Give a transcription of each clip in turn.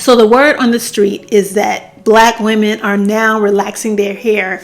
So the word on the street is that Black women are now relaxing their hair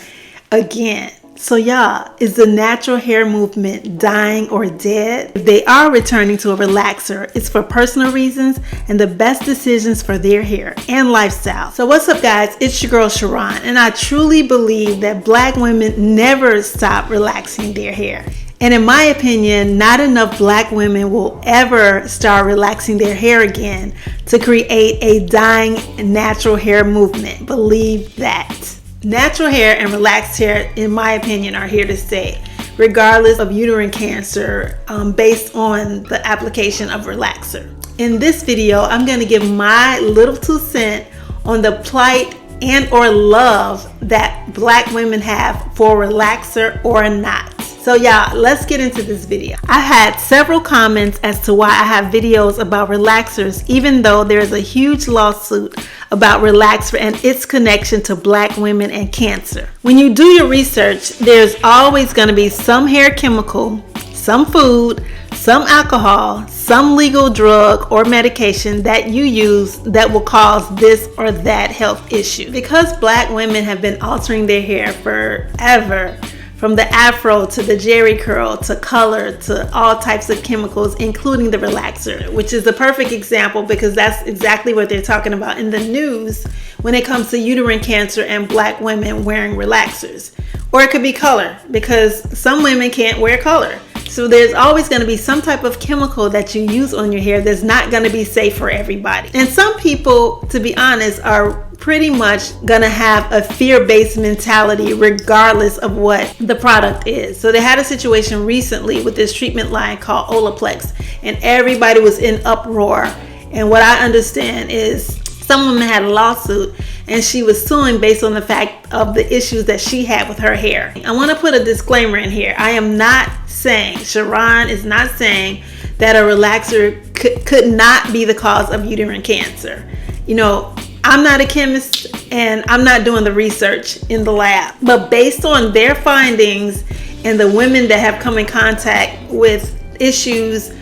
again. So y'all, is the natural hair movement dying or dead? If they are returning to a relaxer, it's for personal reasons and the best decisions for their hair and lifestyle. So what's up guys, it's your girl Sharon, and I truly believe that Black women never stop relaxing their hair. And in my opinion, not enough Black women will ever start relaxing their hair again to create a dying natural hair movement. Believe that. Natural hair and relaxed hair, in my opinion, are here to stay, regardless of uterine cancer, based on the application of relaxer. In this video, I'm going to give my little 2 cents on the plight and or love that Black women have for relaxer or not. So y'all, let's get into this video. I've had several comments as to why I have videos about relaxers, even though there's a huge lawsuit about relaxer and its connection to Black women and cancer. When you do your research, there's always going to be some hair chemical, some food, some alcohol, some legal drug or medication that you use that will cause this or that health issue. Because Black women have been altering their hair forever, from the afro to the jerry curl to color to all types of chemicals, including the relaxer, which is the perfect example because that's exactly what they're talking about in the news when it comes to uterine cancer and Black women wearing relaxers. Or it could be color, because some women can't wear color. So there's always going to be some type of chemical that you use on your hair that's not going to be safe for everybody. And some people, to be honest, are pretty much going to have a fear-based mentality regardless of what the product is. So they had a situation recently with this treatment line called Olaplex, and everybody was in uproar. And what I understand is some woman had a lawsuit and she was suing based on the fact of the issues that she had with her hair. I want to put a disclaimer in here. I am not saying, Sharon is not saying that a relaxer could not be the cause of uterine cancer. You know, I'm not a chemist and I'm not doing the research in the lab, but based on their findings and the women that have come in contact with issues,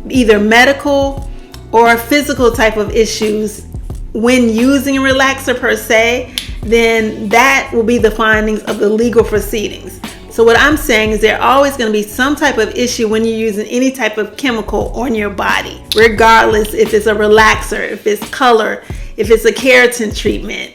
either medical or physical type of issues when using a relaxer per se, then that will be the findings of the legal proceedings. So what I'm saying is there always going to be some type of issue when you're using any type of chemical on your body, regardless if it's a relaxer, if it's color, if it's a keratin treatment,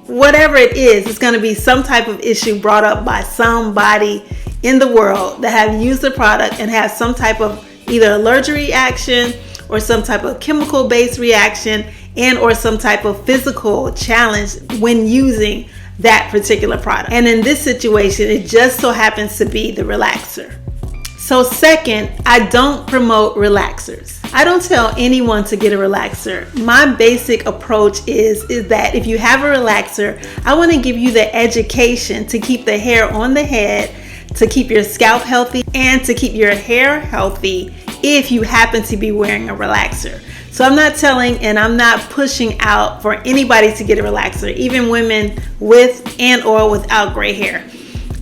whatever it is, it's going to be some type of issue brought up by somebody in the world that have used the product and have some type of either allergic reaction or some type of chemical based reaction and or some type of physical challenge when using that particular product. And in this situation, it just so happens to be the relaxer. So second, I don't promote relaxers. I don't tell anyone to get a relaxer. My basic approach is that if you have a relaxer, I want to give you the education to keep the hair on the head, to keep your scalp healthy, and to keep your hair healthy if you happen to be wearing a relaxer. So I'm not telling and I'm not pushing out for anybody to get a relaxer, even women with and or without gray hair.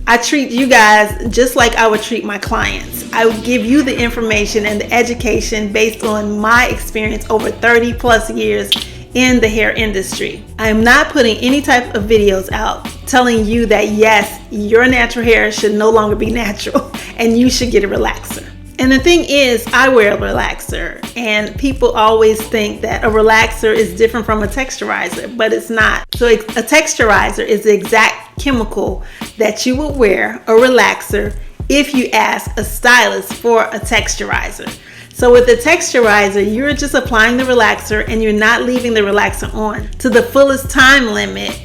I treat you guys just like I would treat my clients. I would give you the information and the education based on my experience over 30 plus years in the hair industry. I am not putting any type of videos out telling you that yes, your natural hair should no longer be natural and you should get a relaxer. And the thing is, I wear a relaxer and people always think that a relaxer is different from a texturizer, but it's not. So a texturizer is the exact chemical that you would wear a relaxer if you ask a stylist for a texturizer. So with the texturizer, you're just applying the relaxer and you're not leaving the relaxer on to the fullest time limit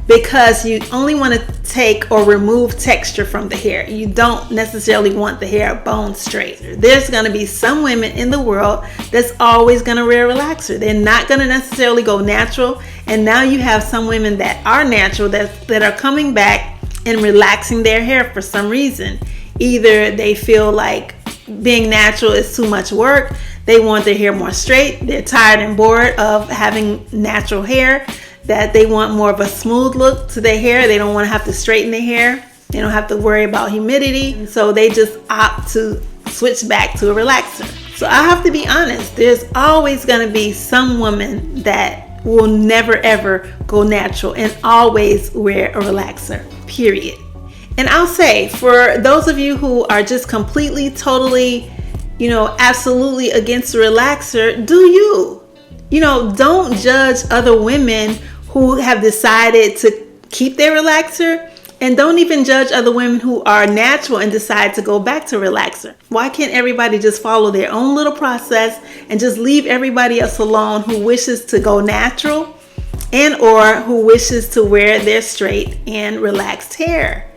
because you only want to take or remove texture from the hair. You don't necessarily want the hair bone straight. There's going to be some women in the world that's always going to wear a relaxer. They're not going to necessarily go natural. And now you have some women that are natural that are coming back and relaxing their hair for some reason. Either they feel like being natural is too much work. They want their hair more straight. They're tired and bored of having natural hair, that they want more of a smooth look to their hair. They don't want to have to straighten their hair. They don't have to worry about humidity. So they just opt to switch back to a relaxer. So I have to be honest, there's always going to be some women that will never ever go natural and always wear a relaxer, period. And I'll say, for those of you who are just completely, totally, absolutely against the relaxer, do you? Don't judge other women who have decided to keep their relaxer, and don't even judge other women who are natural and decide to go back to relaxer. Why can't everybody just follow their own little process and just leave everybody else alone who wishes to go natural and or who wishes to wear their straight and relaxed hair?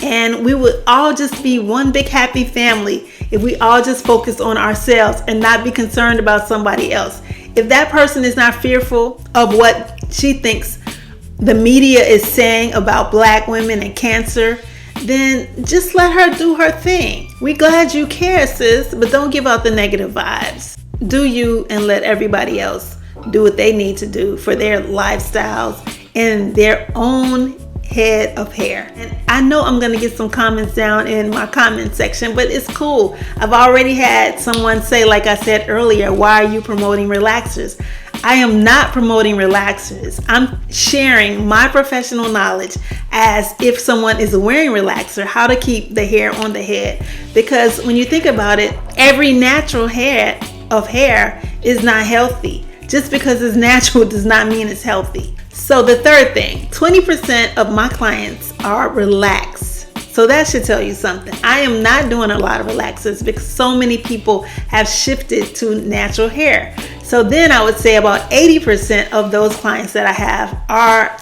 And we would all just be one big happy family if we all just focus on ourselves and not be concerned about somebody else. If that person is not fearful of what she thinks the media is saying about Black women and cancer, then just let her do her thing. We glad you care, sis, but don't give out the negative vibes. Do you, and let everybody else do what they need to do for their lifestyles and their own head of hair. And I know I'm going to get some comments down in my comment section, but it's cool. I've already had someone say, like I said earlier, why are you promoting relaxers? I am not promoting relaxers. I'm sharing my professional knowledge as if someone is wearing relaxer, how to keep the hair on the head. Because when you think about it, every natural hair is not healthy. Just because it's natural does not mean it's healthy. So the third thing, 20% of my clients are relaxed. So that should tell you something. I am not doing a lot of relaxers because so many people have shifted to natural hair. So then I would say about 80% of those clients that I have are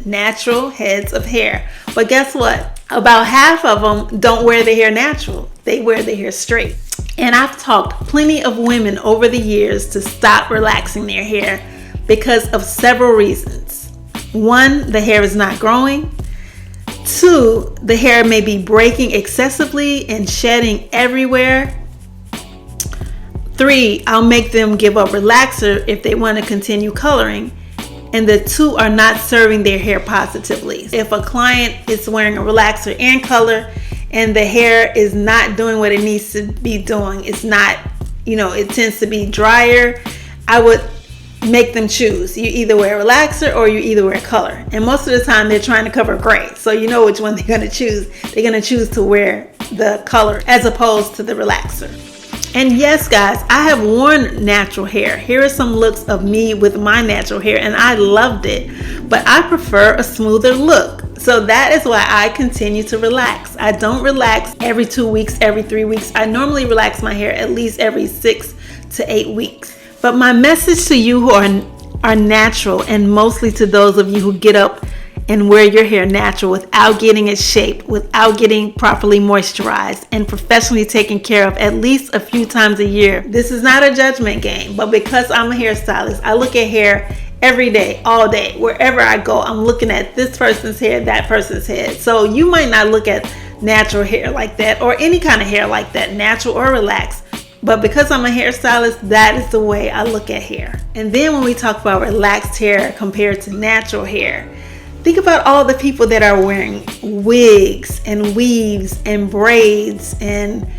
natural heads of hair. But guess what? About half of them don't wear their hair natural. They wear their hair straight. And I've talked plenty of women over the years to stop relaxing their hair because of several reasons. One, the hair is not growing. Two, the hair may be breaking excessively and shedding everywhere. Three, I'll make them give up relaxer if they want to continue coloring. And the two are not serving their hair positively. If a client is wearing a relaxer and color and the hair is not doing what it needs to be doing, it's not, it tends to be drier, I would make them choose. You either wear a relaxer or you either wear color. And most of the time they're trying to cover gray. So you know which one they're going to choose. They're going to choose to wear the color as opposed to the relaxer. And yes, guys, I have worn natural hair. Here are some looks of me with my natural hair, and I loved it. But I prefer a smoother look. So that is why I continue to relax. I don't relax every 2 weeks, every 3 weeks. I normally relax my hair at least every 6 to 8 weeks. But my message to you who are natural, and mostly to those of you who get up and wear your hair natural without getting it shaped, without getting properly moisturized and professionally taken care of at least a few times a year. This is not a judgment game, but because I'm a hairstylist, I look at hair every day, all day. Wherever I go, I'm looking at this person's hair, that person's head. So you might not look at natural hair like that or any kind of hair like that, natural or relaxed. But because I'm a hairstylist, that is the way I look at hair. And then when we talk about relaxed hair compared to natural hair, think about all the people that are wearing wigs and weaves and braids and,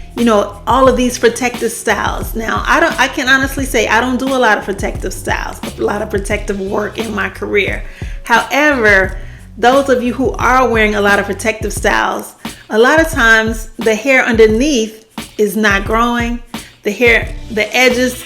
all of these protective styles. Now, I can honestly say I don't do a lot of protective styles, a lot of protective work in my career. However, those of you who are wearing a lot of protective styles, a lot of times the hair underneath is not growing. The edges,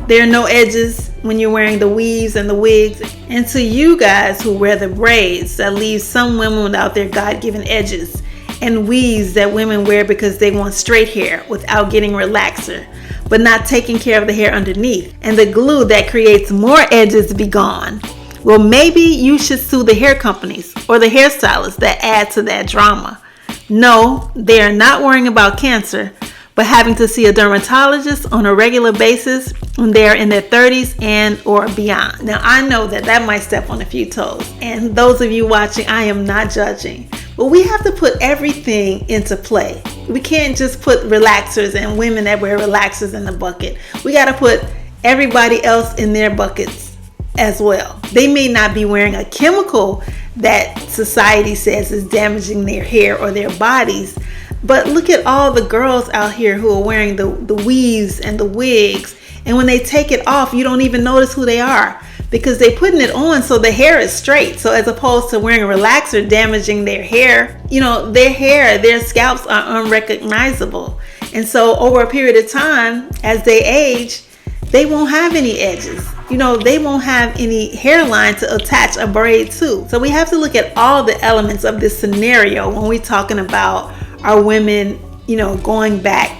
there are no edges when you're wearing the weaves and the wigs. And to you guys who wear the braids, that leaves some women without their God-given edges, and weaves that women wear because they want straight hair without getting relaxer, but not taking care of the hair underneath. And the glue that creates more edges be gone. Well, maybe you should sue the hair companies or the hairstylists that add to that drama. No, they are not worrying about cancer, but having to see a dermatologist on a regular basis when they are in their 30s and or beyond. Now, I know that might step on a few toes. And those of you watching, I am not judging. But we have to put everything into play. We can't just put relaxers and women that wear relaxers in the bucket. We got to put everybody else in their buckets as well. They may not be wearing a chemical that society says is damaging their hair or their bodies, but look at all the girls out here who are wearing the weaves and the wigs, and when they take it off, you don't even notice who they are because they're putting it on so the hair is straight. So as opposed to wearing a relaxer damaging their hair, you know, their hair, their scalps are unrecognizable. And so over a period of time, as they age, they won't have any edges. You know, they won't have any hairline to attach a braid to. So we have to look at all the elements of this scenario when we're talking about our women, you know, going back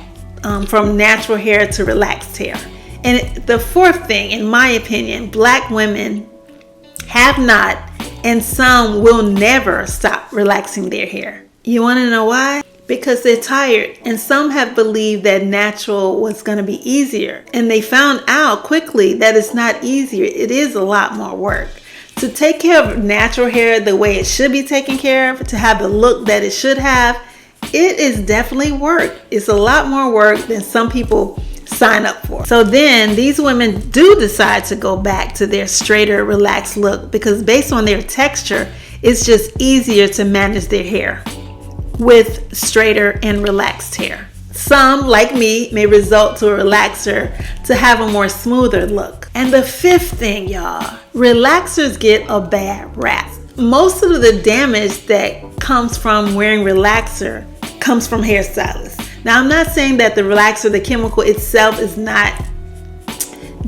from natural hair to relaxed hair. And the fourth thing, in my opinion, Black women have not, and some will never stop relaxing their hair. You want to know why? Because they're tired, and some have believed that natural was going to be easier, and they found out quickly that it's not easier. It is a lot more work. To take care of natural hair the way it should be taken care of, to have the look that it should have, it is definitely work. It's a lot more work than some people sign up for. So then these women do decide to go back to their straighter, relaxed look because based on their texture, it's just easier to manage their hair with straighter and relaxed hair. Some, like me, may result to a relaxer to have a more smoother look. And the fifth thing, y'all, relaxers get a bad rap. Most of the damage that comes from wearing relaxer comes from hairstylists. Now, I'm not saying that the relaxer, the chemical itself, is not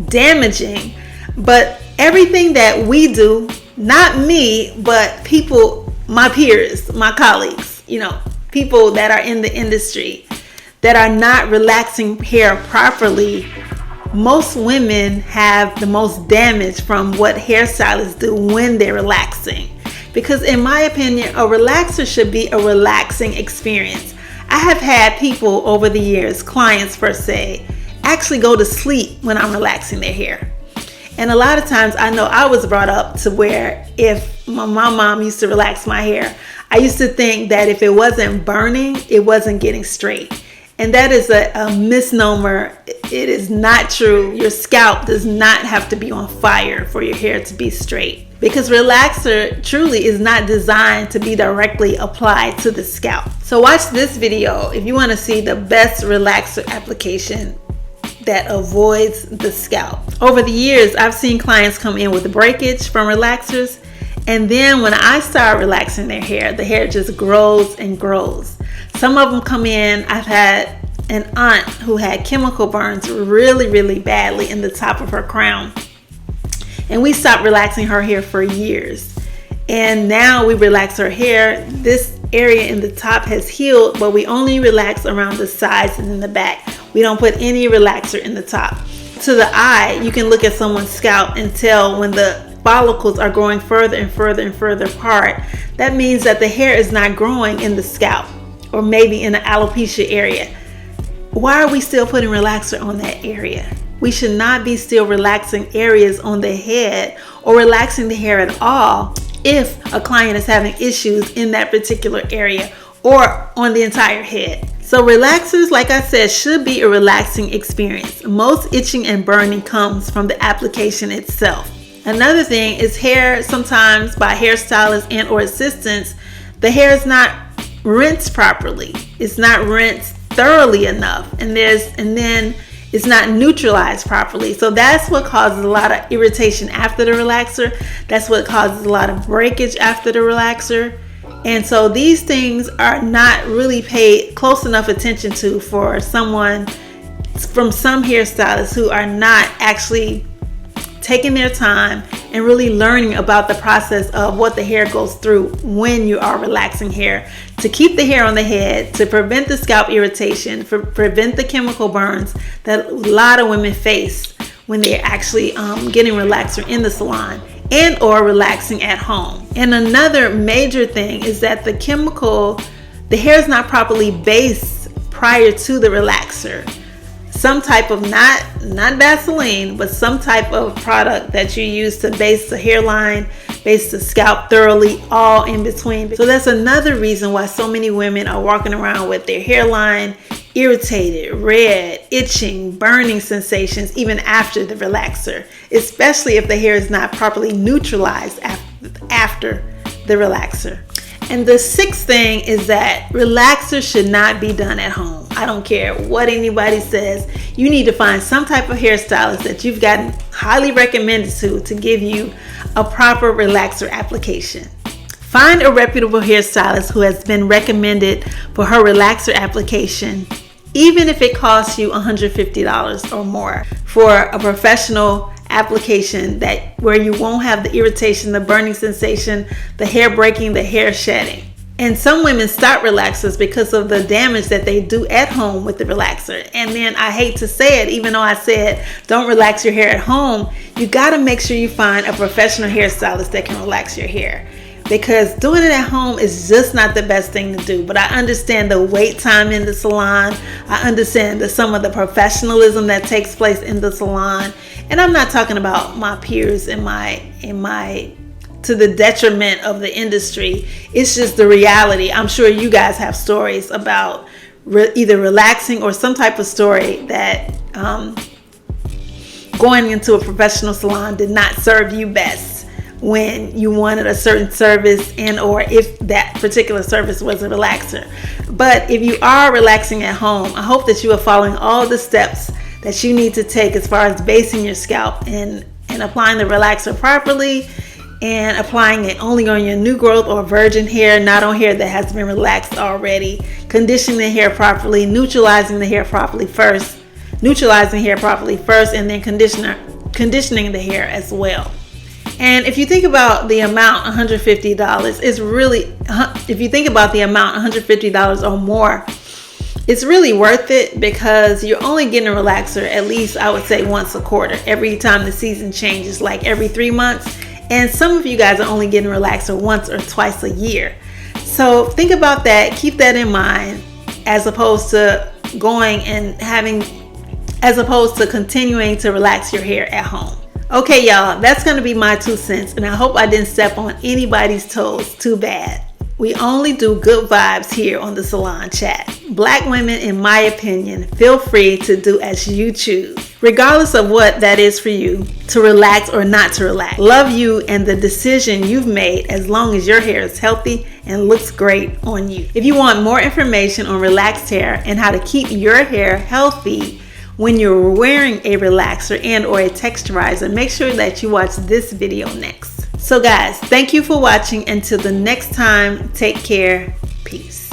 damaging, but everything that we do, not me, but people, my peers, my colleagues, you know, people that are in the industry that are not relaxing hair properly, most women have the most damage from what hairstylists do when they're relaxing. Because in my opinion, a relaxer should be a relaxing experience. I have had people over the years, clients per se, actually go to sleep when I'm relaxing their hair. And a lot of times I know I was brought up to where if my mom used to relax my hair, I used to think that if it wasn't burning, it wasn't getting straight. And that is a misnomer. It is not true. Your scalp does not have to be on fire for your hair to be straight. Because relaxer truly is not designed to be directly applied to the scalp. So watch this video if you want to see the best relaxer application that avoids the scalp. Over the years, I've seen clients come in with breakage from relaxers, and then when I start relaxing their hair, the hair just grows and grows. Some of them come in, I've had an aunt who had chemical burns really, really badly in the top of her crown. And we stopped relaxing her hair for years. And now we relax her hair. This area in the top has healed, but we only relax around the sides and in the back. We don't put any relaxer in the top. To the eye, you can look at someone's scalp and tell when the follicles are growing further and further and further apart. That means that the hair is not growing in the scalp or maybe in the alopecia area. Why are we still putting relaxer on that area? We should not be still relaxing areas on the head or relaxing the hair at all if a client is having issues in that particular area or on the entire head. So relaxers, like I said, should be a relaxing experience. Most itching and burning comes from the application itself. Another thing is hair, sometimes by hairstylists and or assistants, the hair is not rinsed properly. It's not rinsed thoroughly enough. And then it's not neutralized properly. So that's what causes a lot of irritation after the relaxer. That's what causes a lot of breakage after the relaxer. And so these things are not really paid close enough attention to for someone, from some hairstylists who are not actually taking their time and really learning about the process of what the hair goes through when you are relaxing hair, to keep the hair on the head, to prevent the scalp irritation, prevent the chemical burns that a lot of women face when they're actually getting relaxer in the salon and or relaxing at home. And another major thing is that the hair is not properly based prior to the relaxer. Some type of, not Vaseline, but some type of product that you use to base the hairline, base the scalp thoroughly, all in between. So that's another reason why so many women are walking around with their hairline irritated, red, itching, burning sensations even after the relaxer, especially if the hair is not properly neutralized after the relaxer. And the sixth thing is that relaxers should not be done at home. I don't care what anybody says. You need to find some type of hairstylist that you've gotten highly recommended to give you a proper relaxer application. Find a reputable hairstylist who has been recommended for her relaxer application, even if it costs you $150 or more, for a professional application where you won't have the irritation, the burning sensation, the hair breaking, the hair shedding. And some women stop relaxers because of the damage that they do at home with the relaxer. And then I hate to say it, even though I said don't relax your hair at home, you got to make sure you find a professional hairstylist that can relax your hair, because doing it at home is just not the best thing to do. But I understand the wait time in the salon. I understand some of the professionalism that takes place in the salon. And I'm not talking about my peers to the detriment of the industry. It's just the reality. I'm sure you guys have stories about either relaxing or some type of story that going into a professional salon did not serve you best when you wanted a certain service, and or if that particular service was a relaxer. But if you are relaxing at home, I hope that you are following all the steps that you need to take as far as basing your scalp and applying the relaxer properly, and applying it only on your new growth or virgin hair, not on hair that has been relaxed already. Conditioning the hair properly, neutralizing the hair properly first, and then conditioning the hair as well. And if you think about the amount, $150 is really, if you think about the amount, $150 or more, it's really worth it, because you're only getting a relaxer at least, I would say, once a quarter, every time the season changes, like every 3 months. And some of you guys are only getting a relaxer once or twice a year. So think about that, keep that in mind, as opposed to continuing to relax your hair at home. Okay, y'all, that's going to be my 2 cents, and I hope I didn't step on anybody's toes too bad. We only do good vibes here on the Salon Chat. Black women, in my opinion, feel free to do as you choose, regardless of what that is for you, to relax or not to relax. Love you and the decision you've made, as long as your hair is healthy and looks great on you. If you want more information on relaxed hair and how to keep your hair healthy when you're wearing a relaxer and or a texturizer, make sure that you watch this video next. So guys, thank you for watching. Until the next time, take care. Peace.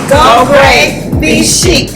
Go great, be chic.